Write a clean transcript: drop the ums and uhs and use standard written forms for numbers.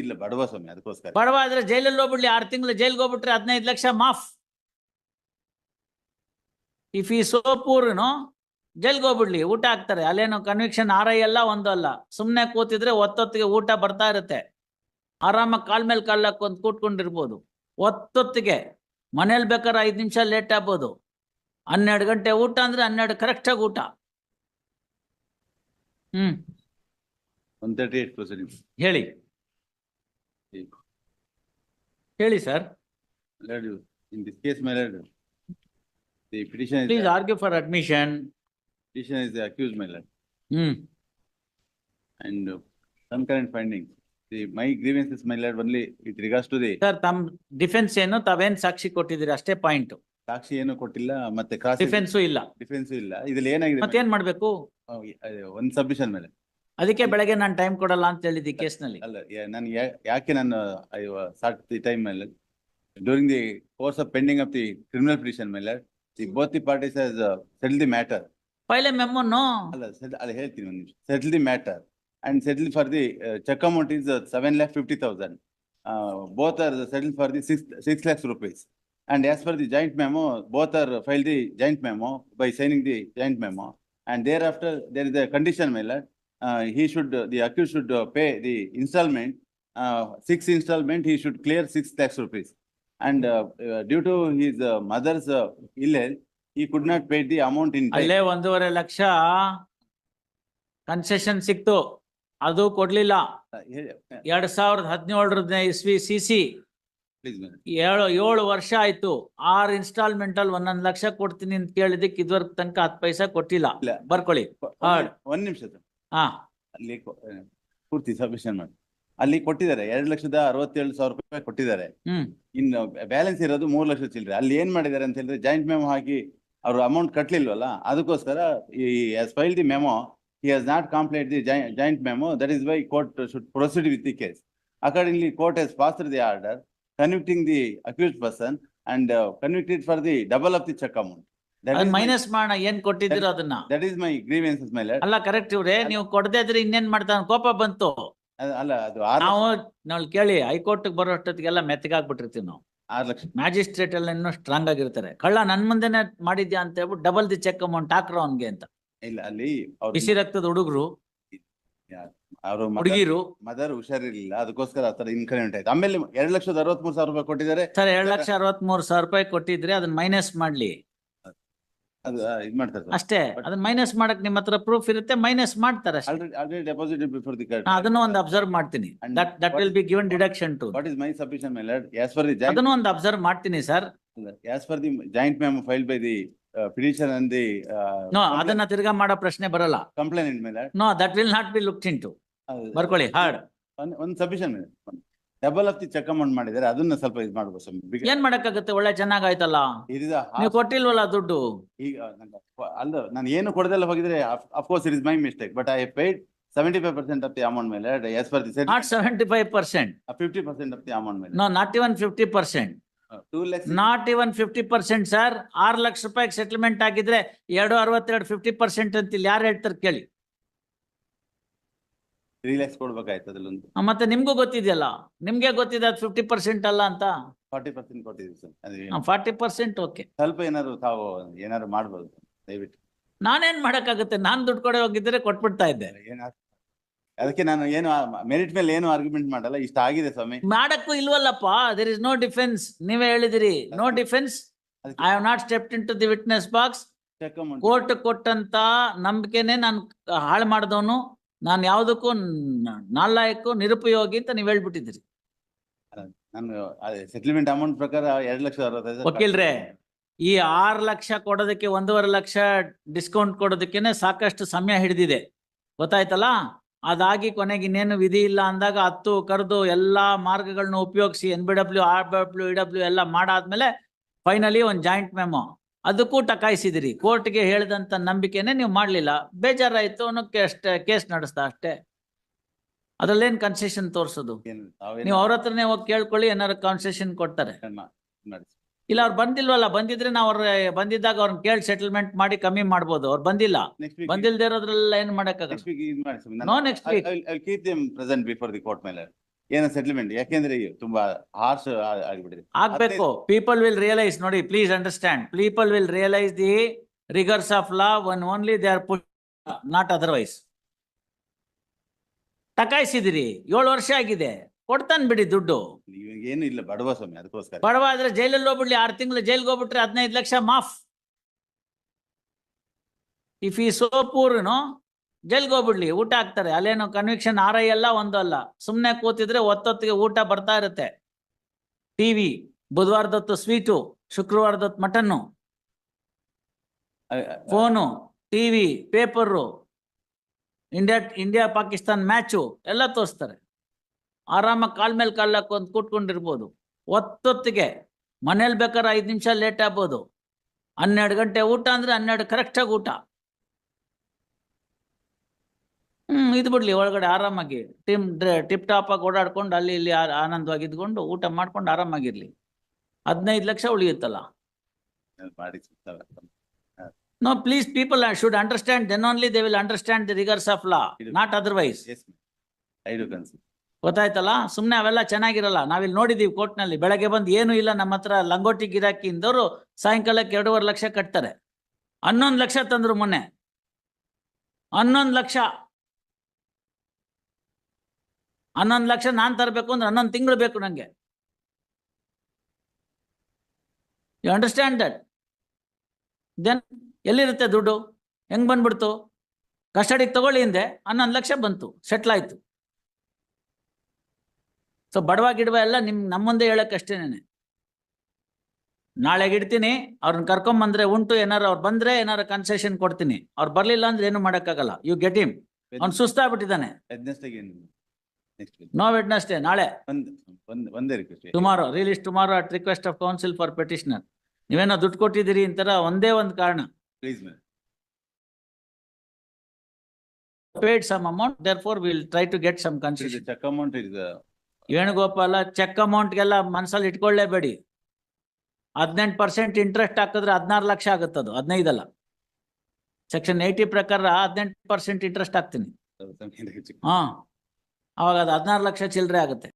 ಇಲ್ಲ ಬಡವ ಸ್ವಾಮಿ, ಅದಕ್ಕೋಸ್ಕರ. ಬಡವ ಆದ್ರೆ ಜೈಲಲ್ಲಿ ಹೋಗ್ಬಿಡ್ಲಿ, 6 ತಿಂಗಳು ಜೈಲ್ಗೆ ಹೋಗ್ಬಿಟ್ರೆ 15 ಲಕ್ಷ ಮಾಫ್. ಇಫ್ ಈ ಸೋ ಪೂರ್ನು ಜೈಲ್ಗೆ ಹೋಗ್ಬಿಡ್ಲಿ, ಊಟ ಹಾಕ್ತಾರೆ. ಅಲ್ಲೇನು ಕನ್ವಿಕ್ಷನ್ RI ಅಲ್ಲ, ಒಂದು ಅಲ್ಲ. ಸುಮ್ನೆ ಕೂತಿದ್ರೆ ಒತ್ತೊತ್ತಿಗೆ ಊಟ ಬರ್ತಾ ಇರುತ್ತೆ. ಆರಾಮಾಗಿ ಕಾಲ್ ಮೇಲೆ ಕಾಲ್ ಹಾಕೊಂಡ್ ಕೂತ್ಕೊಂಡಿರ್ಬೋದು. ಒತ್ತೊತ್ತಿಗೆ ಮನೇಲಿ ಬೇಕಾದ್ರೆ 5 ನಿಮಿಷ ಲೇಟ್ ಆಗ್ಬೋದು. 12 ಗಂಟೆ ಊಟ ಅಂದ್ರೆ 12 ಕರೆಕ್ಟಾಗಿ ಊಟ. 138%. ಹೇಳಿ ಹೇಳಿ sir. In this case, my lord, the petition please argue for admission. petitioner is the accused, my lord, hmm and concurrent findings. My grievances, my lord, only with regards to the sir, ತಮ್ಮ defence ಏನು, ತಾವೇನ್ ಸಾಕ್ಷಿ ಕೊಟ್ಟಿದ್ದೀರಿ ಅಷ್ಟೇ point. ಸಾಕ್ಷಿ ಏನು ಕೊಟ್ಟಿಲ್ಲ, ಮತ್ತೆ cross defence ಇಲ್ಲ, defence ಇಲ್ಲ. ಇದ್ರಲ್ಲಿ ಏನಾಗಿದೆ, ಮತ್ತೇನ್ ಮಾಡ್ಬೇಕು? ಒಂದು ಸಬ್ಮಿಷನ್ ಮೇಲೆ. ಅದಕ್ಕೆ ಬೆಳಗ್ಗೆ ನಾನು ಟೈಮ್ ಕೊಡಲ್ಲ ಅಂತ ಹೇಳಿದ್ದೆ ಕೇಸ್ನಲ್ಲಿ. ಅಲ್ಲ, ನಾನು ಯಾಕೆ ನಾನು ಸಾಟ್ ದಿ ಟೈಮ್ ಮೇಲೆ during the course of pending of the criminal petition ಮೇಲೆ the both the parties has settle the matter. ಪೈಲೆ ಮೆಮೊನು ಅಲ್ಲ ಹೇಳ್ತೀನಿ ಒಂದು ನಿಮಿಷ. Settle the matter and settle for the check amount is 7,50,000. Both are settled for the 6 lakhs rupees. And as per the joint memo, both are filed the joint memo by signing the joint memo. And thereafter, there is a condition, my lord. The accused should pay the installment, 6 installment, he should clear 6 lakhs rupees. And due to his mother's ill health, he could not pay the amount in time. ಅಲ್ಲೇ 1.5 lakh concession ಸಿಕ್ತು, ಅದು ಕೊಡ್ಲಿಲ್ಲ. 2017 ಇಸ್ವಿ CC Please, madam. 7 ವರ್ಷ ಆಯ್ತು. 6 instalment ಅಲ್ಲಿ 1 ಲಕ್ಷ ಕೊಡ್ತೀನಿ ಅಂತ ಕೇಳಿದಕ್ಕೆ ಇದುವರೆಗೆ ತನಕ 10 ಪೈಸಾ ಕೊಟ್ಟಿಲ್ಲ. ಇಲ್ಲ. ಬರ್ಕೊಳ್ಳಿ. ಒಂದ್ ನಿಮಿಷ ಸರ್. ಹಾ, ಅಲ್ಲಿ ಪೂರ್ತಿ ಸಬ್ಮಿಷನ್ ಮಾಡಿ ಅಲ್ಲಿ ಕೊಟ್ಟಿದ್ದಾರೆ 2,67,000 ರೂಪಾಯಿ ಕೊಟ್ಟಿದ್ದಾರೆ. ಇನ್ನು ಬ್ಯಾಲೆನ್ಸ್ ಇರೋದು 3 ಲಕ್ಷ ಚಿಲ್ಲರೆ. ಅಲ್ಲಿ ಏನ್ ಮಾಡಿದ್ದಾರೆ ಅಂತ ಹೇಳಿದ್ರೆ ಜಾಯಿಂಟ್ ಮೆಮೋ ಹಾಕಿ ಅವ್ರು ಅಮೌಂಟ್ ಕಟ್ಲಿಲ್ವಲ್ಲ, ಅದಕ್ಕೋಸ್ಕರ ಈ as filed the memo, he has not completed the joint memo. That is why court should proceed with the case. Accordingly, court has passed the order convicting the accused person and convicted for the double of the check amount. Minus ಮಾಡೋಣ. ಏನ್ ಕೊಟ್ಟಿದ್ದೀರೋ ಅದನ್ನ. That is my grievances, my lord. ಅಲ್ಲ, correct ಇವ್ರೆ, ನೀವು ಕೊಡದೇ ಇದ್ರೆ ಇನ್ನೇನ್ ಮಾಡ್ತಾನೆ? ಕೋಪ ಬಂತು. ಅಲ್ಲ, ಅದು ನಾವು ಕೇಳಿ ಹೈಕೋರ್ಟ್ ಬರೋ ಅಷ್ಟೊತ್ತಿಗೆಲ್ಲ ಮೆತ್ತಗಾಗ್ಬಿಟ್ಟಿರ್ತೀವಿ ನಾವು. 6 ಲಕ್ಷ. ಮ್ಯಾಜಿಸ್ಟ್ರೇಟ್ ಎಲ್ಲ ಇನ್ನೂ ಸ್ಟ್ರಾಂಗ್ ಆಗಿರ್ತಾರೆ. ಕಳ್ಳ ನನ್ ಮುಂದೆನೆ ಮಾಡಿದ್ಯಾ ಅಂತ ಹೇಳ್ಬಿಟ್ಟು ಡಬಲ್ ದಿ ಚೆಕ್ ಅಮೌಂಟ್ ಹಾಕ್ರೋ ಅವನ್ಗೆ ಅಂತ. ಇಲ್ಲ, ಅಲ್ಲಿ ಬಿಸಿ ರಕ್ತದ ಹುಡುಗರು, ಅವರು ಹುಡುಗಿರು, ಮದರ್ ಹುಷಾರಿರ್ಲಿಲ್ಲ, ಅದಕ್ಕೋಸ್ಕರ ಆ ತರ ಇನ್ಕರೆಂಟ್ ಆಯ್ತು. ಆಮೇಲೆ 2,63,000 ರೂಪಾಯಿ ಕೊಟ್ಟಿದ್ದಾರೆ ಸರ್. 2,63,000 ರೂಪಾಯಿ ಕೊಟ್ಟಿದ್ರೆ ಅದನ್ನ ಮೈನಸ್ ಮಾಡ್ಲಿ, ಅದು ಇದ್ ಮಾಡ್ತಾರೆ ಸರ್. ಅಷ್ಟೇ. ಅದನ್ನ ಮೈನಸ್ ಮಾಡಕ್ ನಿಮ್ಮ ಹತ್ರ ಪ್ರೂಫ್ ಇರುತ್ತೆ, ಮೈನಸ್ ಮಾಡ್ತಾರೆ ಅಷ್ಟೇ. Already deposited before the court. ಅದನ್ನು ಒಂದು ಅಬ್ಸರ್ವ್ ಮಾಡ್ತೀನಿ. That will be given deduction to. What is my submission, my lord? As far the joint, ಅದನ್ನು ಒಂದು ಅಬ್ಸರ್ವ್ ಮಾಡ್ತೀನಿ sir. As far the joint memo filed by the petition and the no, ಅದನ್ನ ತಿರ್ಗಾ ಮಾಡೋ ಪ್ರಶ್ನೆ ಬರಲ್ಲ. complainant, my lord. No, that will not be looked into. ಬರ್ಕೊಳ್ಳಿ. Hard ಒಂದು submission double of the cheque amount ಮಾಡಿದ್ದಾರೆ, ಅದನ್ನ ಸ್ವಲ್ಪ ಇದು ಮಾಡ್ಬೋದು. ಏನ್ ಮಾಡಕ್ಕಾಗತ್ತೆ? ಒಳ್ಳೆ ಚೆನ್ನಾಗಾಯ್ತಲ್ಲ, ನೀವು ಕೊಟ್ಟಿಲ್ವಲ್ಲ ದುಡ್ಡು. ಈಗ ಅಲ್ಲ, ನಾನು ಏನು ಕೊಡದೆಲ್ಲ ಹೋಗಿದ್ರೆ of course it is my mistake, but I paid 75% of the amount, my lord. As per the said, not 75%, 50% of the amount, my lord. No, not even 50%. 2 lakhs. Not even 50% sir. 6 lakh ರೂಪಾಯಿಗೆ ಸೆಟಲ್ಮೆಂಟ್ ಆಗಿದ್ರೆ 262 50% ಅಂತ ಇಲ್ಲಿ ಯಾರು ಹೇಳ್ತಾರೆ ಕೇಳಿ. 3 lakhs ಕೊಡ್ಬೇಕಾಯ್ತು ಅದ್ರಲ್ಲೊಂದು. ಮತ್ತೆ ನಿಮ್ಗೂ ಗೊತ್ತಿದೆಯಲ್ಲ, ನಿಮ್ಗೆ ಗೊತ್ತಿದೆ ಅದು 50% ಅಲ್ಲ ಅಂತ. 40% ಕೊಟ್ಟಿದ್ದೀವಿ ಸರ್. 40% ಓಕೆ. ಸ್ವಲ್ಪ ಏನಾದ್ರು ತಾವು ಏನಾದ್ರು ಮಾಡ್ಬೋದು ದಯವಿಟ್ಟು. ನಾನೇನ್ ಮಾಡಕ್ಕಾಗುತ್ತೆ? ನಾನ್ ದುಡ್ಡು ಕೊಡೋ ಹೋಗಿದ್ರೆ ಕೊಟ್ಬಿಡ್ತಾ ಇದ್ದೆ. ಅದಕ್ಕೆ ನಾನು ಏನು ಮೆರಿಟ್ ಮೇಲೆ ಏನು ಆರ್ಗ್ಯುಮೆಂಟ್ ಮಾಡಲ್ಲ. ಇಷ್ಟ ಆಗಿದೆ ಸ್ವಾಮಿ. ಮಾಡಕ್ಕೂ ಇಲ್ವಲ್ಲಪ್ಪ. There is no defence. ನೀವೇ ಹೇಳಿದಿರಿ no defence. I have not stepped into the witness box. Court ಕೊಟ್ಟಂತ ನಂಬಿಕೆನೆ ನಾನು ಹಾಳು ಮಾಡಿದವನು. ನಾನು ಯಾವುದಕ್ಕೂ ನಾಲಾಯಕ್ಕೂ ನಿರುಪಯೋಗಿ ಅಂತ ನೀವ್ ಹೇಳ್ಬಿಟ್ಟಿದ್ದೀರಿ. ನಾನು ಸೆಟಲ್ಮೆಂಟ್ ಅಮೌಂಟ್ ಪ್ರಕಾರ 2,65,000. ವಕೀಲ್ರೆ, ಈ 6 ಲಕ್ಷ ಕೊಡೋದಕ್ಕೆ 1.5 ಲಕ್ಷ ಡಿಸ್ಕೌಂಟ್ ಕೊಡೋದಕ್ಕೇನೆ ಸಾಕಷ್ಟು ಸಮಯ ಹಿಡಿದಿದೆ, ಗೊತ್ತಾಯ್ತಲ್ಲ. ಅದಾಗಿ ಕೊನೆಗೆ ಇನ್ನೇನು ವಿಧಿ ಇಲ್ಲ ಅಂದಾಗ 10 ಕರೆದು ಎಲ್ಲಾ ಮಾರ್ಗಗಳನ್ನ ಉಪಯೋಗಿಸಿ NBW, RW, EW ಎಲ್ಲ ಮಾಡಾದ್ಮೇಲೆ ಫೈನಲಿ ಒಂದು ಜಾಯಿಂಟ್ ಮೆಮೊ ಅದಕ್ಕೂ ಟಕಾಯಿಸಿದಿರಿ. ಕೋರ್ಟ್ಗೆ ಹೇಳಿದಂತ ನಂಬಿಕೆನೆ ನೀವು ಮಾಡ್ಲಿಲ್ಲ. ಬೇಜಾರಾಯ್ತು ಅನ್ನೋಕೆ ಅಷ್ಟೇ ಕೇಸ್ ನಡೆಸ್ತಾ ಅಷ್ಟೇ. ಅದ್ರಲ್ಲೇನ್ ಕನ್ಸೆಷನ್ ತೋರ್ಸೋದು? ನೀವು ಅವ್ರ ಹತ್ರನೇ ಹೋಗಿ ಕೇಳ್ಕೊಳ್ಳಿ, ಏನಾರು ಕನ್ಸೆಷನ್ ಕೊಡ್ತಾರೆ. ಇಲ್ಲ, ಅವ್ರು ಬಂದಿಲ್ವಲ್ಲ. ಬಂದಿದ್ರೆ ನಾವು ಬಂದಿದ್ದಾಗ ಅವ್ರನ್ನ ಕೇಳಿ ಸೆಟಲ್ಮೆಂಟ್ ಮಾಡಿ ಕಮ್ಮಿ ಮಾಡ್ಬೋದು. ಅವ್ರು ಬಂದಿಲ್ಲ. ಬಂದಿಲ್ದೇ ಇರೋದ್ರೆಲ್ಲ ಏನ್ ಮಾಡಕ್ಕಾಗಲ್ಲ. No, next week. I'll keep them present before the court, my lord. ಏನೋ ಸೆಟ್ಲ್ಮೆಂಟ್, ಯಾಕೆಂದ್ರೆ ಈಗ ತುಂಬಾ ಹಾರ್ಶ್ ಆಗಿಬಿಟ್ಟಿದೆ. ಆಗ್ಬೇಕು. ಪೀಪಲ್ ವಿಲ್ ರಿಯಲೈಸ್, ನೋಡಿ please understand, people will realise the ರಿಗರ್ಸ್ of law when only they are put, not otherwise. ಟಕಾಯಿಸಿದಿರಿ, 7 ವರ್ಷ ಆಗಿದೆ, ಕೊಡ್ತಾನೆ ಬಿಡಿ ದುಡ್ಡು. ಇವಾಗ ಏನು ಇಲ್ಲ, ಬಡವ ಸ್ವಾಮಿ, ಅದಕ್ಕೋಸ್ಕರ. ಬಡವ ಆದ್ರೆ ಜೈಲಲ್ಲಿ ಹೋಗ್ಬಿಡ್ಲಿ, 6 ತಿಂಗಳು ಜೈಲ್ಗೆ ಹೋಗ್ಬಿಟ್ರೆ 15 ಲಕ್ಷ ಮಾಫ್. ಇಫ್ ಈ ಸೋ ಪೂರ್ ಜೈಲ್ಗೆ ಹೋಗ್ಬಿಡ್ಲಿ, ಊಟ ಹಾಕ್ತಾರೆ. ಅಲ್ಲೇನು ಕನ್ವಿಕ್ಷನ್ RI ಅಲ್ಲ, ಒಂದು ಅಲ್ಲ. ಸುಮ್ನೆ ಕೂತಿದ್ರೆ ಹೊತ್ತೊತ್ತಿಗೆ ಊಟ ಬರ್ತಾ ಇರುತ್ತೆ. ಟಿವಿ ಬುಧವಾರದೊತ್ತು ಸ್ವೀಟು, ಶುಕ್ರವಾರದೊತ್ತು mutton, phone, TV, paper, India Pakistan match ಎಲ್ಲ ತೋರಿಸ್ತಾರೆ. ಆರಾಮಾಗಿ ಕಾಲ್ ಮೇಲೆ ಕಾಲ್ ಹಾಕೊಂಡು ಕೂತ್ಕೊಂಡಿರ್ಬೋದು. ಹೊತ್ತೊತ್ತಿಗೆ ಮನೇಲಿ ಬೇಕಾದ್ರೆ 5 ನಿಮಿಷ ಲೇಟ್ ಆಗ್ಬೋದು. 12 ಗಂಟೆ ಊಟ ಅಂದ್ರೆ 12 ಕರೆಕ್ಟಾಗಿ ಊಟ. ಇದು ಬಿಡ್ಲಿ, ಒಳಗಡೆ ಆರಾಮಾಗಿ ಟಿಪ್ ಟಾಪ್ ಆಗಿ ಓಡಾಡ್ಕೊಂಡು ಅಲ್ಲಿ ಇಲ್ಲಿ ಆನಂದವಾಗಿ ಇದ್ಕೊಂಡು ಊಟ ಮಾಡ್ಕೊಂಡು ಆರಾಮಾಗಿರ್ಲಿ. 15 ಲಕ್ಷ ಉಳಿಯುತ್ತಲ್ಲ. ಮಾಡಿ. No, please, people should understand, then only they will understand the rigors of law, not otherwise. Yes, I do consider. ಗೊತ್ತಾಯ್ತಲ್ಲ? ಸುಮ್ನೆ ಅವೆಲ್ಲ ಚೆನ್ನಾಗಿರಲ್ಲ. ನಾವಿಲ್ಲಿ ನೋಡಿದೀವಿ ಕೋರ್ಟ್ನಲ್ಲಿ, ಬೆಳಗ್ಗೆ ಬಂದು ಏನು ಇಲ್ಲ ನಮ್ಮ ಹತ್ರ ಲಂಗೋಟಿ ಗಿರಾಕಿ ಇಂದವರು ಸಾಯಂಕಾಲಕ್ಕೆ 2.5 ಲಕ್ಷ ಕಟ್ತಾರೆ. 11 ಲಕ್ಷ ತಂದ್ರು ಮೊನ್ನೆ. 11 ಲಕ್ಷ 11 ಲಕ್ಷ ನಾನ್ ತರಬೇಕು ಅಂದ್ರೆ 11 ತಿಂಗಳು ಬೇಕು ನಂಗೆ. You understand that? ದೆನ್ ಎಲ್ಲಿರುತ್ತೆ ದುಡ್ಡು? ಹೆಂಗ್ ಬಂದ್ಬಿಡ್ತು? ಕಸ್ಟಡಿಗೆ ತಗೊಳ್ಳಿ ಹಿಂದೆ 11 ಲಕ್ಷ ಬಂತು, ಸೆಟ್ಲ್ ಆಯ್ತು. ಸೊ ಬಡವ ಗಿಡವ ಎಲ್ಲ ನಮ್ಮ ಮುಂದೆ ಹೇಳಕ್ಕಷ್ಟೇನೆ. ನಾಳೆಗೆ ಇಡ್ತೀನಿ, ಅವ್ರನ್ನ ಕರ್ಕೊಂಬಂದ್ರೆ ಉಂಟು, ಏನಾರು ಅವ್ರು ಬಂದ್ರೆ ಏನಾರು ಕನ್ಸೆಷನ್ ಕೊಡ್ತೀನಿ. ಅವ್ರು ಬರ್ಲಿಲ್ಲ ಅಂದ್ರೆ ಏನು ಮಾಡಕ್ಕಾಗಲ್ಲ. You get him. ಅವ್ನು ಸುಸ್ತಾಗ್ಬಿಟ್ಟಿದ್ದಾನೆ. ನೋ ವೆಡ್ನೆಸ್ಡೇ, ನಾಳೆ. ಒಂದೇ request, tomorrow release, tomorrow at request of counsel for petitioner. ನೀವೇನೋ ದುಡ್ಡು ಕೊಟ್ಟಿದ್ದೀರಿ ಅಂತಾರ, ಒಂದೇ ಒಂದು ಕಾರಣ, please ma'am. paid some amount, therefore we will try to get some concession. Check amount is Venugopala, check ಅಮೌಂಟ್ಗೆಲ್ಲ ಮನಸ್ಸಲ್ಲಿ ಇಟ್ಕೊಳ್ಳೇಬೇಡಿ. 18% ಇಂಟ್ರೆಸ್ಟ್ ಹಾಕಿದ್ರೆ 16 ಲಕ್ಷ ಆಗುತ್ತದು, 15 ಅಲ್ಲ. ಸೆಕ್ಷನ್ 80 ಪ್ರಕಾರ 18% ಇಂಟ್ರೆಸ್ಟ್ ಹಾಕ್ತೀನಿ. ಅವಾಗ ಅದು 16 ಲಕ್ಷ ಚಿಲ್ಲರೆ ಆಗುತ್ತೆ.